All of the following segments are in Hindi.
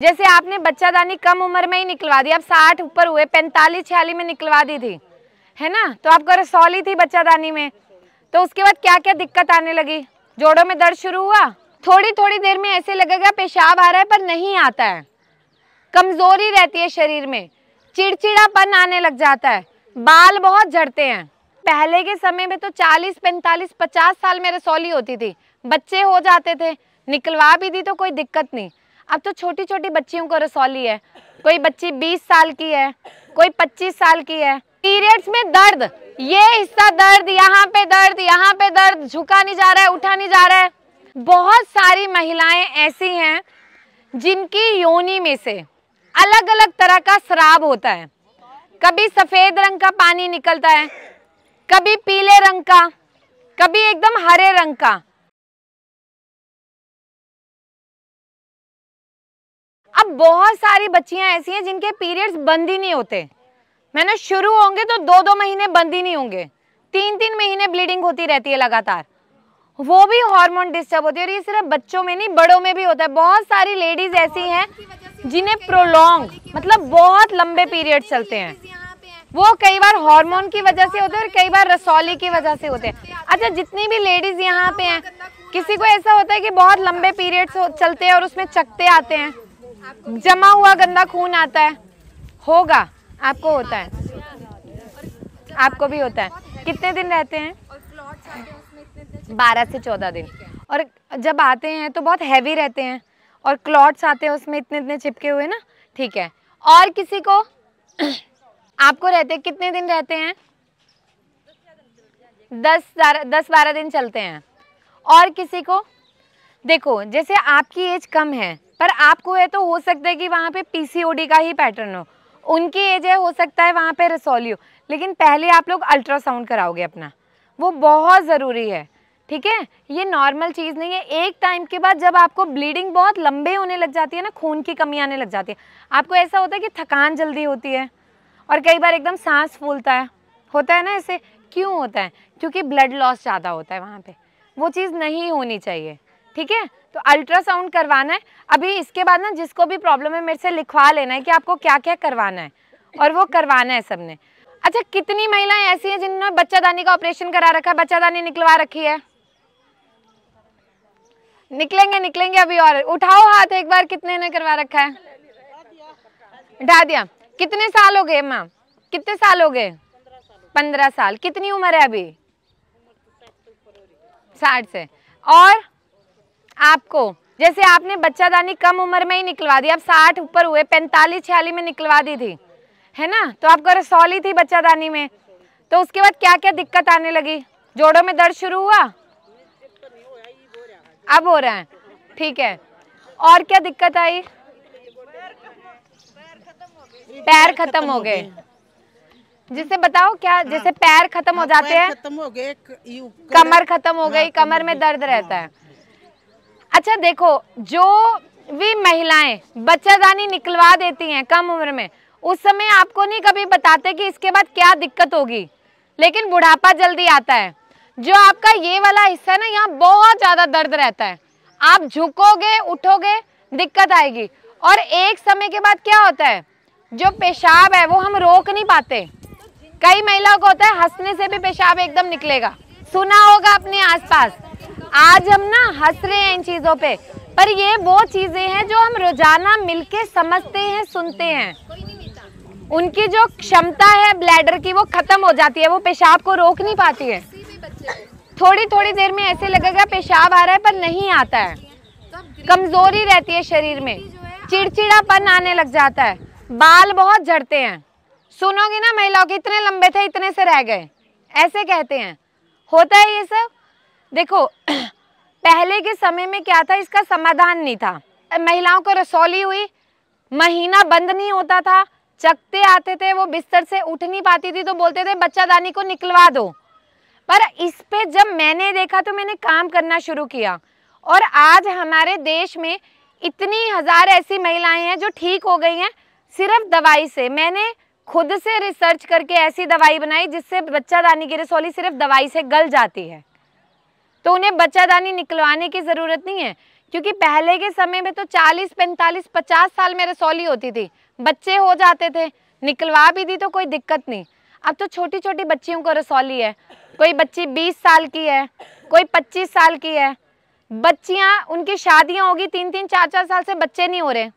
जैसे आपने बच्चादानी कम उम्र में ही निकलवा दी, अब 60 ऊपर हुए, 45-46 में निकलवा दी थी, है ना, तो आपको रसौली थी बच्चादानी में, तो उसके बाद क्या क्या दिक्कत आने लगी? जोड़ों में दर्द शुरू हुआ, थोड़ी थोड़ी देर में ऐसे लगेगा पेशाब आ रहा है पर नहीं आता है, कमजोरी रहती है शरीर में, चिड़चिड़ापन आने लग जाता है, बाल बहुत झड़ते हैं। पहले के समय में तो 40, 45, 50 साल में रसौली होती थी, बच्चे हो जाते थे, निकलवा भी दी तो कोई दिक्कत नहीं। अब तो छोटी छोटी बच्चियों को रसौली है, कोई बच्ची 20 साल की है, कोई 25 साल की है। पीरियड्स में दर्द, ये हिस्सा दर्द, यहाँ पे दर्द, यहाँ पे दर्द, झुका नहीं जा रहा है, उठा नहीं जा रहा है। बहुत सारी महिलाएं ऐसी हैं जिनकी योनि में से अलग अलग तरह का स्राव होता है, कभी सफेद रंग का पानी निकलता है, कभी पीले रंग का, कभी एकदम हरे रंग का। अब बहुत सारी बच्चियां ऐसी हैं जिनके पीरियड्स बंद ही नहीं होते, मैंने शुरू होंगे तो 2-2 महीने बंद ही नहीं होंगे, 3-3 महीने ब्लीडिंग होती रहती है लगातार, वो भी हार्मोन डिस्टर्ब होती है। और ये सिर्फ बच्चों में नहीं, बड़ों में भी होता है। बहुत सारी लेडीज ऐसी हैं जिन्हें प्रोलॉन्ग मतलब बहुत लंबे पीरियड चलते हैं, वो कई बार हार्मोन की वजह से होते हैं और कई बार रसौली की वजह से होते हैं। अच्छा, जितनी भी लेडीज यहाँ पे हैं, किसी को ऐसा होता है कि बहुत लंबे पीरियड्स चलते हैं और उसमें चकते आते हैं, जमा हुआ गंदा खून आता है? होगा, आपको होता है, आपको भी होता है। कितने दिन रहते हैं? 12 से 14 दिन। और जब आते हैं तो बहुत हैवी रहते हैं और क्लॉट्स आते हैं उसमें इतने इतने चिपके हुए ना, ठीक है। और किसी को आपको रहते कितने दिन रहते हैं? 10-12 दिन चलते हैं। और किसी को देखो, जैसे आपकी एज कम है पर आपको है तो हो सकता है कि वहाँ पे पीसीओडी का ही पैटर्न हो, उनकी एज है हो सकता है वहाँ पे रसौली हो, लेकिन पहले आप लोग अल्ट्रासाउंड कराओगे अपना, वो बहुत ज़रूरी है, ठीक है। ये नॉर्मल चीज़ नहीं है। एक टाइम के बाद जब आपको ब्लीडिंग बहुत लंबे होने लग जाती है ना, खून की कमी आने लग जाती है, आपको ऐसा होता है कि थकान जल्दी होती है और कई बार एकदम सांस फूलता है, होता है ना ऐसे, क्यों होता है? क्योंकि ब्लड लॉस ज़्यादा होता है वहाँ पे, वो चीज़ नहीं होनी चाहिए, ठीक है। तो अल्ट्रासाउंड करवाना है। अभी इसके बाद ना जिसको भी प्रॉब्लम है मेरे से लिखवा लेना है कि आपको क्या क्या करवाना है, और वो करवाना है सबने। अच्छा, कितनी महिलाएं ऐसी हैं जिन्होंने बच्चादानी का ऑपरेशन करा रखा है, बच्चादानी निकलवा रखी है? निकलेंगे अभी। और उठाओ हाथ एक बार, कितने ने करवा रखा है? उठा दिया। कितने साल हो गए माँ? कितने साल हो गए? 15 साल। कितनी उम्र है अभी? 60 से। और आपको जैसे आपने बच्चादानी कम उम्र में ही निकलवा दी, अब 60 ऊपर हुए, 45-46 में निकलवा दी थी, है ना, तो आपको रसौली थी बच्चादानी में, तो उसके बाद क्या क्या दिक्कत आने लगी? जोड़ों में दर्द शुरू हुआ, अब हो रहा है, ठीक है। और क्या दिक्कत आई? पैर खत्म हो गए। जिससे बताओ क्या, जैसे पैर खत्म हो जाते हैं, कमर खत्म हो गई, कमर में दर्द रहता है। अच्छा देखो, जो भी महिलाएं बच्चादानी निकलवा देती हैं कम उम्र में, उस समय आपको नहीं कभी बताते कि इसके बाद क्या दिक्कत होगी, लेकिन बुढ़ापा जल्दी आता है। जो आपका ये वाला हिस्सा है ना, यहाँ बहुत ज्यादा दर्द रहता है, आप झुकोगे उठोगे दिक्कत आएगी। और एक समय के बाद क्या होता है, जो पेशाब है वो हम रोक नहीं पाते। कई महिलाओं को होता है हंसने से भी पेशाब एकदम निकलेगा, सुना होगा अपने आसपास। आज हम ना हंस रहे हैं इन चीजों पे, पर ये वो चीजें हैं जो हम रोजाना मिलके समझते हैं, सुनते हैं। उनकी जो क्षमता है ब्लैडर की वो खत्म हो जाती है, वो पेशाब को रोक नहीं पाती है। थोड़ी थोड़ी देर में ऐसे लगेगा पेशाब आ रहा है पर नहीं आता है, कमजोरी रहती है शरीर में, चिड़चिड़ापन आने लग जाता है, बाल बहुत झड़ते हैं। सुनोगी ना महिलाओं के, इतने लंबे थे इतने से रह गए, ऐसे कहते हैं, होता है ये सब। देखो पहले के समय में क्या था, इसका समाधान नहीं था। महिलाओं को रसौली हुई, महीना बंद नहीं होता था, चकते आते थे, वो बिस्तर से उठ नहीं पाती थी, तो बोलते थे बच्चादानी को निकलवा दो। पर इस पे जब मैंने देखा तो मैंने काम करना शुरू किया, और आज हमारे देश में इतनी हजार ऐसी महिलाएं हैं जो ठीक हो गई हैं सिर्फ दवाई से। मैंने खुद से रिसर्च करके ऐसी दवाई बनाई जिससे बच्चादानी की रसौली सिर्फ दवाई से गल जाती है, तो उन्हें बच्चादानी निकलवाने की ज़रूरत नहीं है। क्योंकि पहले के समय में तो 40, 45, 50 साल में रसौली होती थी, बच्चे हो जाते थे, निकलवा भी दी तो कोई दिक्कत नहीं। अब तो छोटी छोटी बच्चियों को रसौली है, कोई बच्ची 20 साल की है, कोई 25 साल की है। बच्चियां, उनकी शादियां होगी 3-3, 4-4 साल से बच्चे नहीं हो रहे।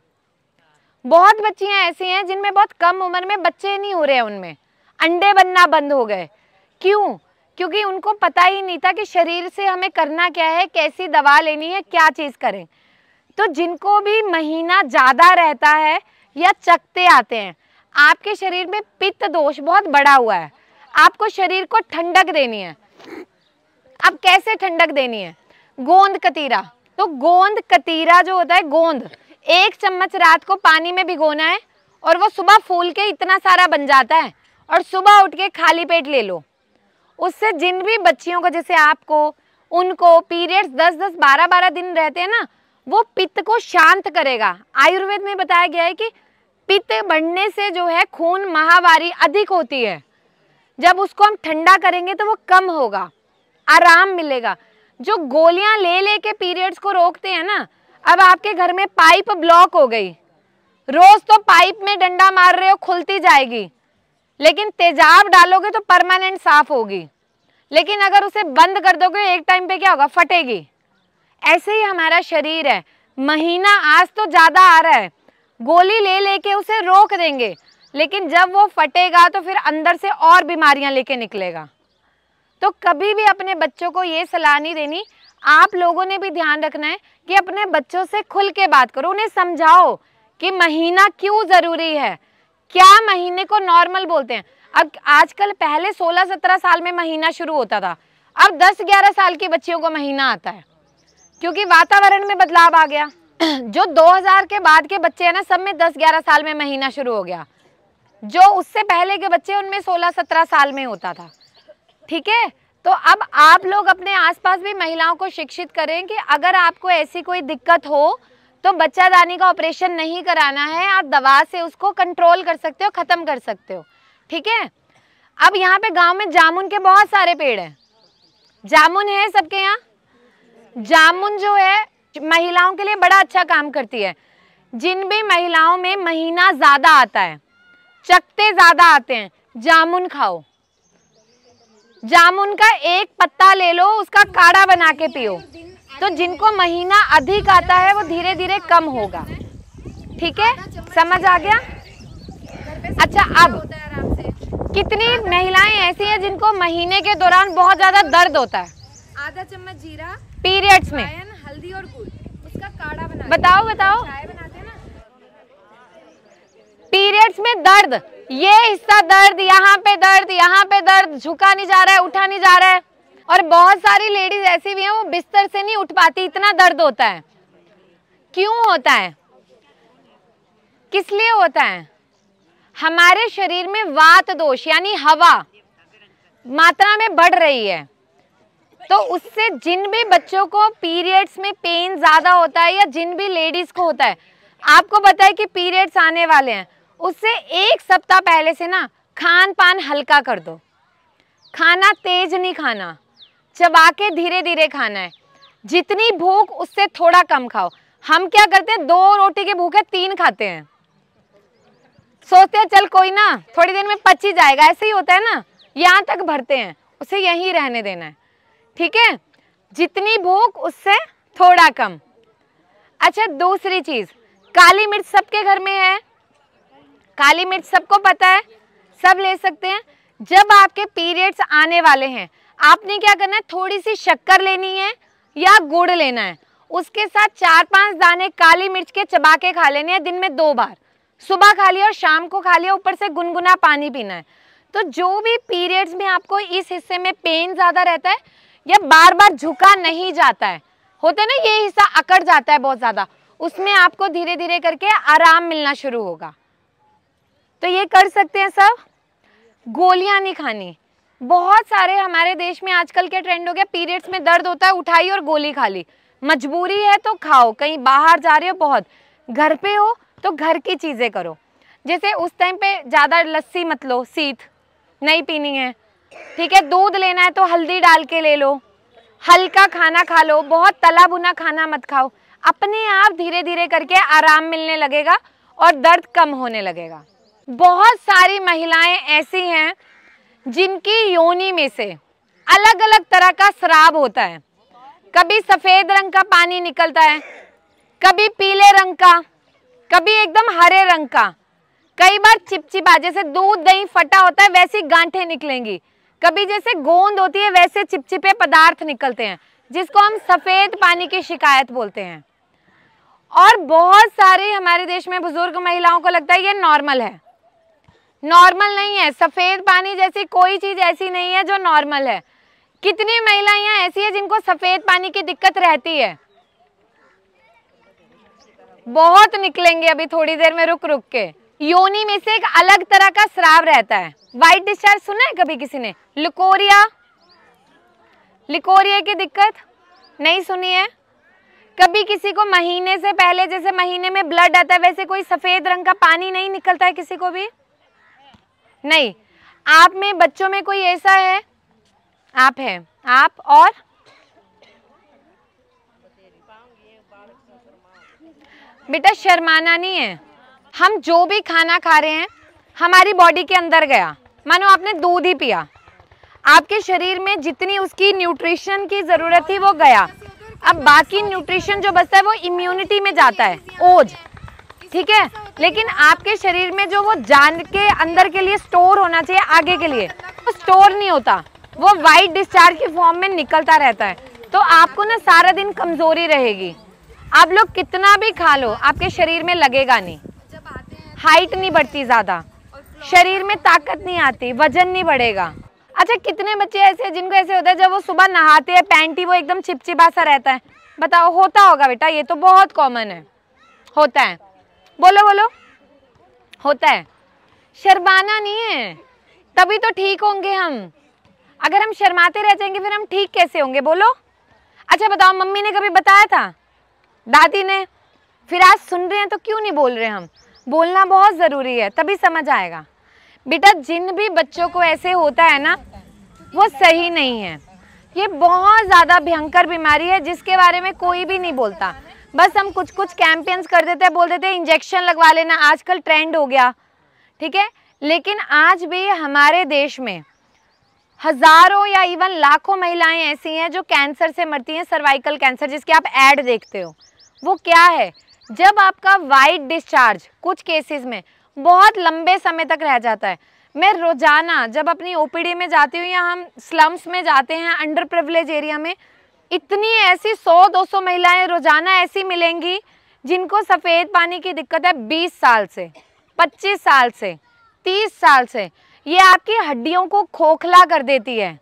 बहुत बच्चियां ऐसी हैं जिनमें बहुत कम उम्र में बच्चे नहीं हो रहे हैं, उनमें अंडे बनना बंद हो गए। क्यों? क्योंकि उनको पता ही नहीं था कि शरीर से हमें करना क्या है, कैसी दवा लेनी है, क्या चीज़ करें। तो जिनको भी महीना ज़्यादा रहता है या चकते आते हैं, आपके शरीर में पित्त दोष बहुत बड़ा हुआ है, आपको शरीर को ठंडक देनी है। अब कैसे ठंडक देनी है? गोंद कतीरा। तो गोंद कतीरा जो होता है, गोंद 1 चम्मच रात को पानी में भिगोना है और वो सुबह फूल के इतना सारा बन जाता है, और सुबह उठ के खाली पेट ले लो। उससे जिन भी बच्चियों को, जैसे आपको, उनको पीरियड्स 10-10, 12-12 दिन रहते हैं ना, वो पित्त को शांत करेगा। आयुर्वेद में बताया गया है कि पित्त बढ़ने से जो है खून महावारी अधिक होती है, जब उसको हम ठंडा करेंगे तो वो कम होगा, आराम मिलेगा। जो गोलियां ले लेके पीरियड्स को रोकते हैं ना, अब आपके घर में पाइप ब्लॉक हो गई, रोज तो पाइप में डंडा मार रहे हो, खुलती जाएगी, लेकिन तेजाब डालोगे तो परमानेंट साफ होगी, लेकिन अगर उसे बंद कर दोगे एक टाइम पे क्या होगा? फटेगी। ऐसे ही हमारा शरीर है, महीना आज तो ज़्यादा आ रहा है, गोली ले लेके उसे रोक देंगे, लेकिन जब वो फटेगा तो फिर अंदर से और बीमारियां लेके निकलेगा। तो कभी भी अपने बच्चों को ये सलाह नहीं देनी। आप लोगों ने भी ध्यान रखना है कि अपने बच्चों से खुल के बात करो, उन्हें समझाओ कि महीना क्यों ज़रूरी है, क्या महीने को नॉर्मल बोलते हैं। अब आजकल, पहले 16-17 साल में महीना शुरू होता था, अब 10-11 साल की बच्चियों को महीना आता है, क्योंकि वातावरण में बदलाव आ गया। जो 2000 के बाद के बच्चे हैं ना, सब में 10-11 साल में महीना शुरू हो गया। जो उससे पहले के बच्चे, उनमें 16-17 साल में होता था। ठीक है, तो अब आप लोग अपने आसपास भी महिलाओं को शिक्षित करें कि अगर आपको ऐसी कोई दिक्कत हो तो बच्चादानी का ऑपरेशन नहीं कराना है, आप दवा से उसको कंट्रोल कर सकते हो, ख़त्म कर सकते हो। ठीक है। अब यहाँ पे गांव में जामुन के बहुत सारे पेड़ हैं, जामुन है सबके यहाँ। जामुन जो है महिलाओं के लिए बड़ा अच्छा काम करती है। जिन भी महिलाओं में महीना ज़्यादा आता है, चकते ज़्यादा आते हैं, जामुन खाओ। जामुन का एक पत्ता ले लो, उसका काढ़ा बना के पियो, तो जिनको महीना अधिक आता है वो धीरे धीरे कम होगा। ठीक है, समझ आ गया? अच्छा, अब कितनी महिलाएं ऐसी हैं जिनको महीने के दौरान बहुत ज्यादा दर्द होता है? आधा चम्मच जीरा पीरियड्स में, हल्दी और गुड़, उसका काढ़ा बना, बताओ बताओ। चाय बनाते हैं ना। पीरियड्स में दर्द, ये हिस्सा दर्द, यहाँ पे दर्द, यहाँ पे दर्द, झुका नहीं जा रहा है, उठा नहीं जा रहा है। और बहुत सारी लेडीज ऐसी भी हैं वो बिस्तर से नहीं उठ पाती, इतना दर्द होता है। क्यों होता है? किस लिए होता है? हमारे शरीर में वात दोष यानी हवा मात्रा में बढ़ रही है, तो उससे जिन भी बच्चों को पीरियड्स में पेन ज्यादा होता है या जिन भी लेडीज को होता है, आपको पता है कि पीरियड्स आने वाले हैं, उससे 1 सप्ताह पहले से ना खान पान हल्का कर दो। खाना तेज नहीं खाना, चबा के धीरे धीरे खाना है। जितनी भूख उससे थोड़ा कम खाओ। हम क्या करते हैं, 2 रोटी के भूखे 3 खाते हैं, सोचते हैं चल कोई ना थोड़ी देर में पच ही जाएगा, ऐसे ही होता है ना, यहाँ तक भरते हैं, उसे यहीं रहने देना है। ठीक है, जितनी भूख उससे थोड़ा कम। अच्छा, दूसरी चीज, काली मिर्च सबके घर में है, काली मिर्च सबको पता है, सब ले सकते हैं। जब आपके पीरियड्स आने वाले हैं, आपने क्या करना है, थोड़ी सी शक्कर लेनी है या गुड़ लेना है, उसके साथ 4-5 दाने काली मिर्च के चबा के खा लेने हैं दिन में 2 बार, सुबह खा लिया और शाम को खा लिया, ऊपर से गुनगुना पानी पीना है। तो जो भी पीरियड्स में आपको इस हिस्से में पेन ज़्यादा रहता है या बार बार झुका नहीं जाता है, होता है ना, ये हिस्सा अकड़ जाता है बहुत ज़्यादा, उसमें आपको धीरे धीरे करके आराम मिलना शुरू होगा। तो ये कर सकते हैं सब। गोलियां नहीं खानी। बहुत सारे हमारे देश में आजकल के ट्रेंड हो गया, पीरियड्स में दर्द होता है, उठाई और गोली खा ली। मजबूरी है तो खाओ, कहीं बाहर जा रहे हो बहुत, घर पे हो तो घर की चीज़ें करो। जैसे उस टाइम पे ज़्यादा लस्सी मत लो, सीत नहीं पीनी है। ठीक है, दूध लेना है तो हल्दी डाल के ले लो, हल्का खाना खा लो, बहुत तला भुना खाना मत खाओ। अपने आप धीरे धीरे करके आराम मिलने लगेगा और दर्द कम होने लगेगा। बहुत सारी महिलाएं ऐसी हैं जिनकी योनि में से अलग अलग तरह का स्राव होता है। कभी सफेद रंग का पानी निकलता है, कभी पीले रंग का, कभी एकदम हरे रंग का, कई बार चिपचिपा, जैसे दूध दही फटा होता है वैसी गांठें निकलेंगी, कभी जैसे गोंद होती है वैसे चिपचिपे पदार्थ निकलते हैं, जिसको हम सफेद पानी की शिकायत बोलते हैं। और बहुत सारी हमारे देश में बुजुर्ग महिलाओं को लगता है ये नॉर्मल है। नॉर्मल नहीं है। सफेद पानी जैसी कोई चीज ऐसी नहीं है जो नॉर्मल है। कितनी महिलाएं यहाँ ऐसी है जिनको सफेद पानी की दिक्कत रहती है? बहुत निकलेंगे अभी थोड़ी देर में, रुक रुक के। योनि में से एक अलग तरह का स्राव रहता है, व्हाइट डिस्चार्ज सुना है कभी किसी ने? लिकोरिया, लिकोरिया की दिक्कत नहीं सुनी है? कभी किसी को महीने से पहले, जैसे महीने में ब्लड आता है वैसे कोई सफेद रंग का पानी नहीं निकलता है किसी को भी? नहीं। आप में बच्चों में कोई ऐसा है? आप हैं, आप और बेटा शर्माना नहीं है। हम जो भी खाना खा रहे हैं हमारी बॉडी के अंदर गया, मानो आपने दूध ही पिया, आपके शरीर में जितनी उसकी न्यूट्रिशन की जरूरत थी वो गया। अब बाकी न्यूट्रिशन जो बचता है वो इम्यूनिटी में जाता है, ओज, ठीक है। लेकिन आपके शरीर में जो वो जान के अंदर के लिए स्टोर होना चाहिए आगे के लिए, वो स्टोर नहीं होता, वो वाइट डिस्चार्ज की फॉर्म में निकलता रहता है। तो आपको ना सारा दिन कमजोरी रहेगी। आप लोग कितना भी खा लो आपके शरीर में लगेगा नहीं, हाइट नहीं बढ़ती ज्यादा, शरीर में ताकत नहीं आती, वजन नहीं बढ़ेगा। अच्छा, कितने बच्चे ऐसे हैं जिनको ऐसे होता है जब वो सुबह नहाते हैं पैंटी वो एकदम चिपचिपा सा रहता है? बताओ, होता होगा बेटा, ये तो बहुत कॉमन है, होता है। बोलो बोलो, होता है। शर्माना नहीं है, तभी तो ठीक होंगे हम। अगर हम शर्माते रह जाएंगे फिर हम ठीक कैसे होंगे? बोलो। अच्छा बताओ, मम्मी ने कभी बताया था? दादी ने? फिर आज सुन रहे हैं तो क्यों नहीं बोल रहे? हम बोलना बहुत जरूरी है, तभी समझ आएगा। बेटा जिन भी बच्चों को ऐसे होता है ना, वो सही नहीं है। ये बहुत ज्यादा भयंकर बीमारी है जिसके बारे में कोई भी नहीं बोलता। बस हम कुछ कुछ कैंपेन्स कर देते हैं, बोल देते हैं इंजेक्शन लगवा लेना, आजकल ट्रेंड हो गया, ठीक है। लेकिन आज भी हमारे देश में हजारों या इवन लाखों महिलाएं ऐसी हैं जो कैंसर से मरती हैं, सर्वाइकल कैंसर, जिसके आप ऐड देखते हो। वो क्या है? जब आपका वाइट डिस्चार्ज कुछ केसेस में बहुत लंबे समय तक रह जाता है। मैं रोजाना जब अपनी ओपीडी में जाती हूँ या हम स्लम्स में जाते हैं, अंडर प्रिविलेज एरिया में, इतनी ऐसी 100-200 महिलाएं रोजाना ऐसी मिलेंगी जिनको सफ़ेद पानी की दिक्कत है 20 साल से, 25 साल से, 30 साल से। ये आपकी हड्डियों को खोखला कर देती है।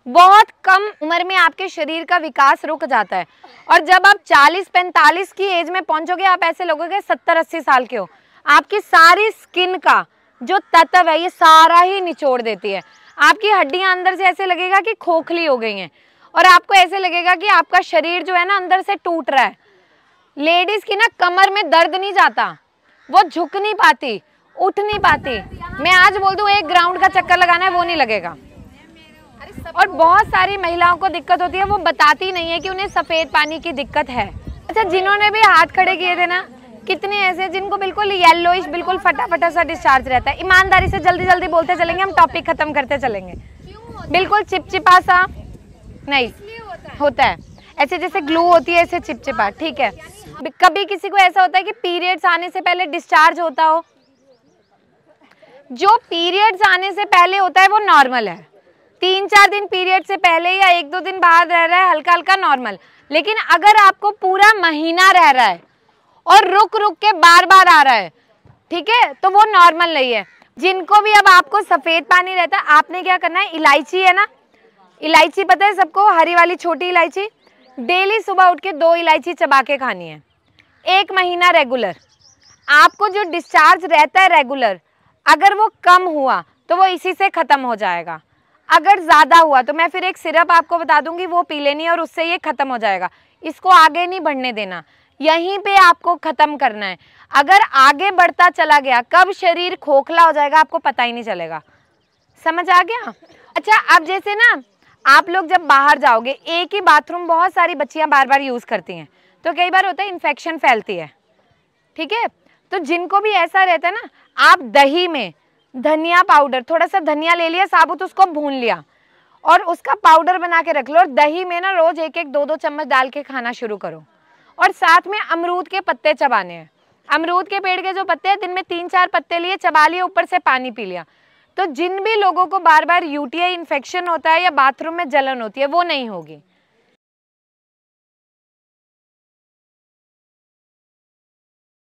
बहुत कम उम्र में आपके शरीर का विकास रुक जाता है और जब आप 40-45 की एज में पहुंचोगे आप ऐसे लगोगे 70-80 साल के हो। आपकी सारी स्किन का जो तत्व है ये सारा ही निचोड़ देती है। आपकी हड्डियां अंदर से ऐसे लगेगा कि खोखली हो गई हैं और आपको ऐसे लगेगा कि आपका शरीर जो है ना अंदर से टूट रहा है। लेडीज की ना कमर में दर्द नहीं जाता, वो झुक नहीं पाती, उठ नहीं पाती। मैं आज बोल दूं 1 ग्राउंड का चक्कर लगाना है, वो नहीं लगेगा। और बहुत सारी महिलाओं को दिक्कत होती है, वो बताती नहीं है कि उन्हें सफेद पानी की दिक्कत है। अच्छा, जिन्होंने भी हाथ खड़े किए थे ना, कितने ऐसे जिनको बिल्कुल येलोइश, बिल्कुल फटाफटा सा डिस्चार्ज रहता है। ईमानदारी से जल्दी जल्दी बोलते चलेंगे, हम टॉपिक खत्म करते चलेंगे। बिल्कुल चिपचिपा सा नहीं होता है, ऐसे जैसे ग्लू होती है ऐसे चिपचिपा, ठीक है। कभी किसी को ऐसा होता है कि पीरियड्स आने से पहले डिस्चार्ज होता हो? जो पीरियड्स आने से पहले होता है वो नॉर्मल है। 3-4 दिन पीरियड से पहले या 1-2 दिन बाद रह रहा है हल्का हल्का नॉर्मल। लेकिन अगर आपको पूरा महीना रह रहा है और रुक रुक के बार बार आ रहा है, ठीक है, तो वो नॉर्मल नहीं है। जिनको भी अब आपको सफेद पानी रहता है, आपने क्या करना है, इलायची है ना, इलायची पता है सबको, हरी वाली छोटी इलायची, डेली सुबह उठ के 2 इलायची चबा के खानी है, 1 महीना रेगुलर। आपको जो डिस्चार्ज रहता है रेगुलर, अगर वो कम हुआ तो वो इसी से खत्म हो जाएगा। अगर ज़्यादा हुआ तो मैं फिर एक सिरप आपको बता दूंगी, वो पी लेनी है और उससे ये खत्म हो जाएगा। इसको आगे नहीं बढ़ने देना, यहीं पे आपको खत्म करना है। अगर आगे बढ़ता चला गया, कब शरीर खोखला हो जाएगा आपको पता ही नहीं चलेगा। समझ आ गया? अच्छा, अब जैसे ना आप लोग जब बाहर जाओगे, एक ही बाथरूम बहुत सारी बच्चियां बार बार यूज़ करती हैं, तो कई बार होता है इन्फेक्शन फैलती है, ठीक है। तो जिनको भी ऐसा रहता है ना, आप दही में धनिया पाउडर, थोड़ा सा धनिया ले लिया साबुत, उसको भून लिया और उसका पाउडर बना के रख लो, और दही में ना रोज 1-1, 2-2 चम्मच डाल के खाना शुरू करो। और साथ में अमरूद के पत्ते चबाने हैं। अमरूद के पेड़ के जो पत्ते हैं, दिन में 3-4 पत्ते लिए, चबा लिए, ऊपर से पानी पी लिया। तो जिन भी लोगों को बार बार यूटीआई इन्फेक्शन होता है या बाथरूम में जलन होती है, वो नहीं होगी।